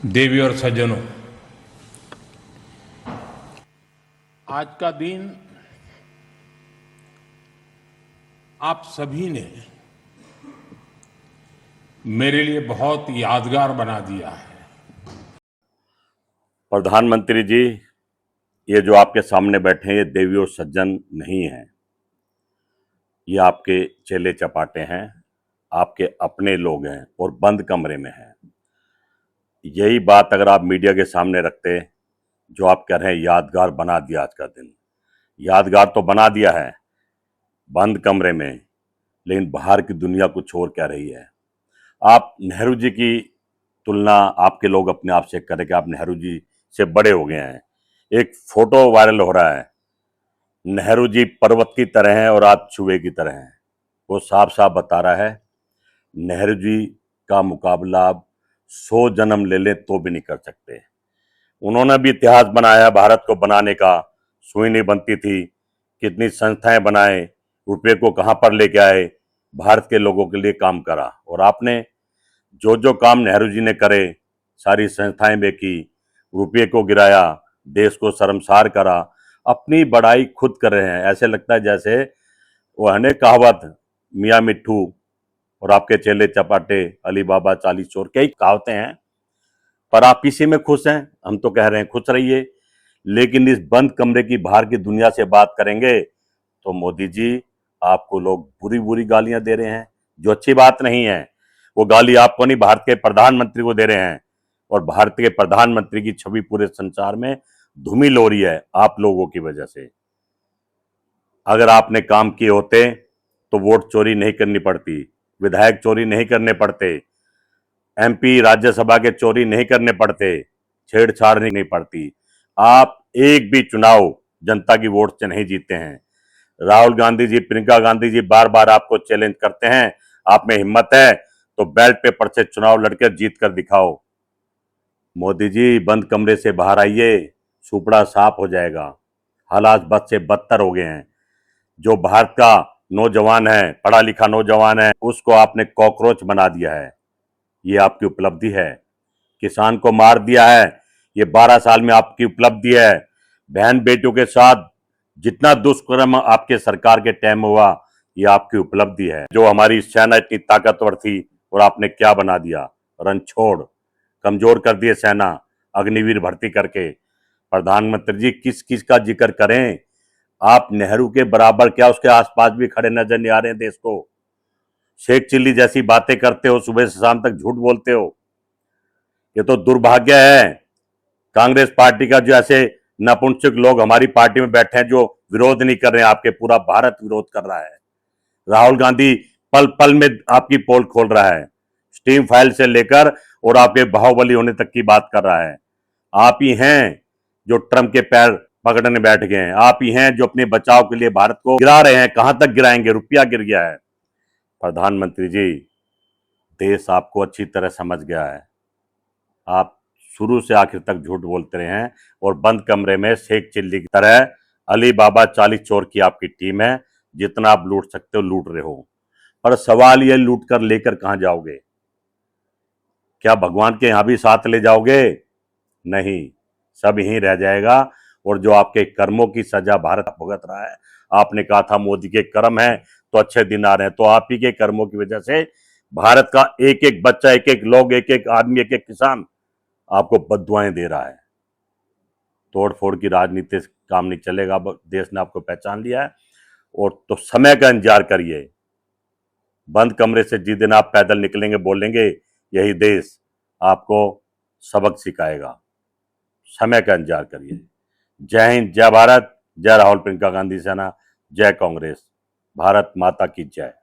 देवी और सज्जनों, आज का दिन आप सभी ने मेरे लिए बहुत यादगार बना दिया है। प्रधानमंत्री जी, ये जो आपके सामने बैठे हैं ये देवी और सज्जन नहीं हैं। ये आपके चेले चपाटे हैं, आपके अपने लोग हैं और बंद कमरे में हैं। यही बात अगर आप मीडिया के सामने रखते, जो आप कह रहे हैं यादगार बना दिया आज का दिन, यादगार तो बना दिया है बंद कमरे में, लेकिन बाहर की दुनिया कुछ और कह रही है। आप नेहरू जी की तुलना आपके लोग अपने आप से करें कि आप नेहरू जी से बड़े हो गए हैं। एक फोटो वायरल हो रहा है, नेहरू जी पर्वत की तरह हैं और आप चूहे की तरह हैं। वो साफ साफ बता रहा है नेहरू जी का मुकाबला आप 100 जन्म ले लें तो भी नहीं कर सकते। उन्होंने भी इतिहास बनाया भारत को बनाने का, सुई नहीं बनती थी, कितनी संस्थाएं बनाए, रुपये को कहां पर लेके आए, भारत के लोगों के लिए काम करा। और आपने जो जो काम नेहरू जी ने करे, सारी संस्थाएं बेची, रुपये को गिराया, देश को शर्मसार करा, अपनी बड़ाई खुद कर रहे हैं। ऐसे लगता है जैसे वो है कहावत, मियाँ मिट्ठू और आपके चेले चपाटे, अली बाबा 40 चोर, कई कहावतें हैं, पर आप इसी में खुश हैं। हम तो कह रहे हैं खुश रहिए, लेकिन इस बंद कमरे की बाहर की दुनिया से बात करेंगे तो मोदी जी आपको लोग बुरी बुरी गालियां दे रहे हैं, जो अच्छी बात नहीं है। वो गाली आपको नहीं, भारत के प्रधानमंत्री को दे रहे हैं, और भारत के प्रधानमंत्री की छवि पूरे संसार में धूमिल हो रही है आप लोगों की वजह से। अगर आपने काम किए होते तो वोट चोरी नहीं करनी पड़ती, विधायक चोरी नहीं करने पड़ते, एमपी राज्यसभा के चोरी नहीं करने पड़ते, छेड़छाड़ नहीं पड़ती। आप एक भी चुनाव जनता की वोट से नहीं जीते हैं। राहुल गांधी जी, प्रियंका गांधी जी बार बार आपको चैलेंज करते हैं, आप में हिम्मत है तो बैलेट पेपर से चुनाव लड़कर जीत कर दिखाओ। मोदी जी बंद कमरे से बाहर आइए, सुपड़ा साफ हो जाएगा। हालात बद से बदतर हो गए हैं। जो भारत का नौजवान है, पढ़ा लिखा नौजवान है, उसको आपने कॉकरोच बना दिया है। ये आपकी उपलब्धि है। किसान को मार दिया है, ये 12 साल में आपकी उपलब्धि है। बहन बेटियों के साथ जितना दुष्कर्म आपके सरकार के टाइम हुआ, ये आपकी उपलब्धि है। जो हमारी सेना इतनी ताकतवर थी और आपने क्या बना दिया, रणछोड़, कमजोर कर दिए सेना, अग्निवीर भर्ती करके। प्रधानमंत्री जी किस किस का जिक्र करें, आप नेहरू के बराबर क्या उसके आसपास भी खड़े नजर नहीं आ रहे हैं देश को। शेख चिल्ली जैसी बातें करते हो, सुबह से शाम तक झूठ बोलते हो। ये तो दुर्भाग्य है। कांग्रेस पार्टी का जो ऐसे नपुंसक लोग हमारी पार्टी में बैठे हैं, जो विरोध नहीं कर रहे हैं आपके, पूरा भारत विरोध कर रहा है। राहुल गांधी पल पल में आपकी पोल खोल रहा है, स्टीम फाइल से लेकर और आपके बाहुबली होने तक की बात कर रहा है। आप ही हैं जो ट्रंप के पैर पकड़ने बैठ गए हैं, आप ही हैं जो अपने बचाव के लिए भारत को गिरा रहे हैं। कहां तक गिराएंगे, रुपया गिर गया है। प्रधानमंत्री जी, देश आपको अच्छी तरह समझ गया है। आप शुरू से आखिर तक झूठ बोलते रहे हैं और बंद कमरे में शेख चिल्ली की तरह अली बाबा 40 चोर की आपकी टीम है। जितना आप लूट सकते हो लूट रहे हो, पर सवाल ये, लूट कर लेकर कहां जाओगे? क्या भगवान के यहां भी साथ ले जाओगे? नहीं, सब यहीं रह जाएगा। और जो आपके कर्मों की सजा भारत भुगत रहा है, आपने कहा था मोदी के कर्म हैं तो अच्छे दिन आ रहे हैं, तो आप ही के कर्मों की वजह से भारत का एक एक बच्चा, एक एक लोग, एक एक आदमी, एक एक किसान आपको बद्दुआएं दे रहा है। तोड़ फोड़ की राजनीति से काम नहीं चलेगा। देश ने आपको पहचान लिया है, और तो समय का इंतजार करिए। बंद कमरे से जिस दिन आप पैदल निकलेंगे, बोलेंगे, यही देश आपको सबक सिखाएगा। समय का इंतजार करिए। जय हिंद, जय भारत, जय राहुल प्रियंका गांधी सेना, जय कांग्रेस, भारत माता की जय।